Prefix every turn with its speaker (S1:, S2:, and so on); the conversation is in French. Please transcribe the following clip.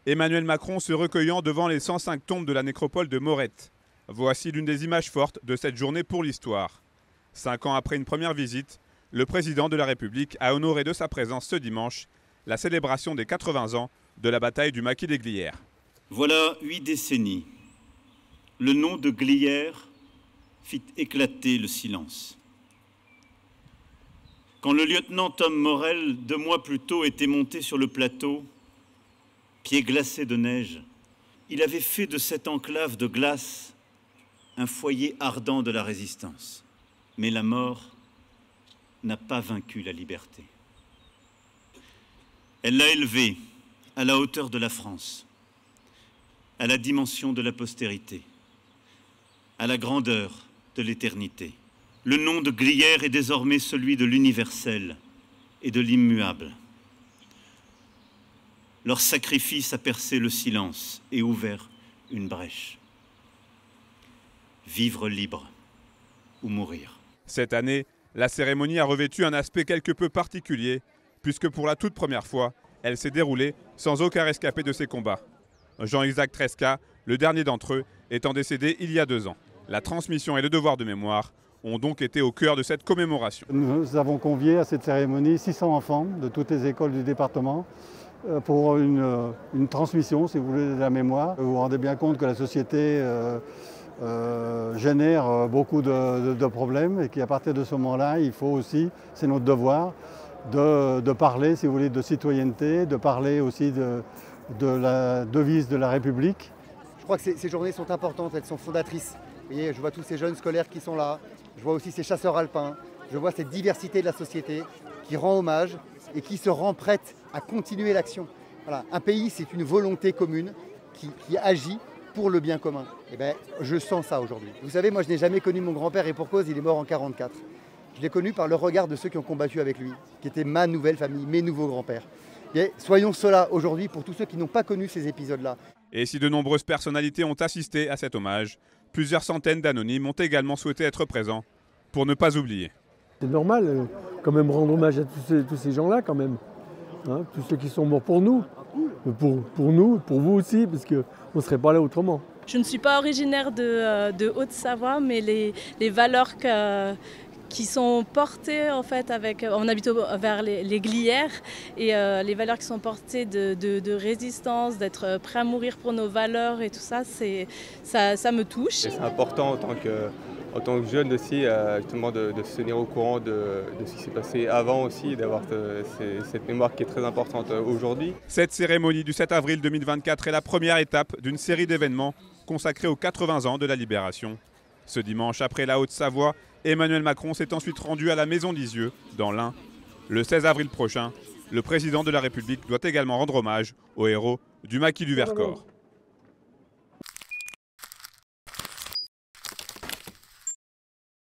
S1: Emmanuel Macron se recueillant devant les 105 tombes de la nécropole de Morette. Voici l'une des images fortes de cette journée pour l'histoire. 5 ans après une première visite, le président de la République a honoré de sa présence ce dimanche la célébration des 80 ans de la bataille du maquis des Glières.
S2: Voilà 8 décennies. Le nom de Glières fit éclater le silence. Quand le lieutenant Tom Morel, 2 mois plus tôt, était monté sur le plateau, pieds glacés de neige, il avait fait de cette enclave de glace un foyer ardent de la résistance. Mais la mort n'a pas vaincu la liberté. Elle l'a élevé à la hauteur de la France, à la dimension de la postérité, à la grandeur de l'éternité. Le nom de Glières est désormais celui de l'universel et de l'immuable. Leur sacrifice a percé le silence et ouvert une brèche. Vivre libre ou mourir.
S1: Cette année, la cérémonie a revêtu un aspect quelque peu particulier, puisque pour la toute première fois, elle s'est déroulée sans aucun rescapé de ces combats. Jean-Isaac Tresca, le dernier d'entre eux, étant décédé il y a 2 ans. La transmission et le devoir de mémoire ont donc été au cœur de cette commémoration.
S3: Nous avons convié à cette cérémonie 600 enfants de toutes les écoles du département pour une transmission, si vous voulez, de la mémoire. Vous vous rendez bien compte que la société génère beaucoup de problèmes et qu'à partir de ce moment-là, il faut aussi, c'est notre devoir, de parler, si vous voulez, de citoyenneté, de parler aussi de la devise de la République.
S4: Je crois que ces journées sont importantes, elles sont fondatrices. Vous voyez, je vois tous ces jeunes scolaires qui sont là, je vois aussi ces chasseurs alpins, je vois cette diversité de la société qui rend hommage et qui se rend prête à continuer l'action. Voilà. Un pays, c'est une volonté commune qui agit pour le bien commun. Et bien, je sens ça aujourd'hui. Vous savez, moi, je n'ai jamais connu mon grand-père et pour cause, il est mort en 1944. Je l'ai connu par le regard de ceux qui ont combattu avec lui, qui étaient ma nouvelle famille, mes nouveaux grands-pères. Et soyons ceux-là aujourd'hui pour tous ceux qui n'ont pas connu ces épisodes-là.
S1: Et si de nombreuses personnalités ont assisté à cet hommage, plusieurs centaines d'anonymes ont également souhaité être présents pour ne pas oublier.
S5: C'est normal, quand même, rendre hommage à tous ces gens-là, quand même. Hein, tous ceux qui sont morts pour nous, pour nous, pour vous aussi, parce qu'on ne serait pas là autrement.
S6: Je ne suis pas originaire de Haute-Savoie, mais les valeurs qui sont portées en fait on habite vers les Glières et les valeurs qui sont portées de résistance, d'être prêt à mourir pour nos valeurs et tout ça, ça me touche.
S7: C'est important en tant que jeune aussi, justement de se tenir au courant de ce qui s'est passé avant aussi, d'avoir cette mémoire qui est très importante aujourd'hui.
S1: Cette cérémonie du 7 avril 2024 est la première étape d'une série d'événements consacrés aux 80 ans de la Libération. Ce dimanche, après la Haute-Savoie, Emmanuel Macron s'est ensuite rendu à la Maison Lisieux, dans l'Ain. Le 16 avril prochain, le président de la République doit également rendre hommage aux héros du maquis du Vercors.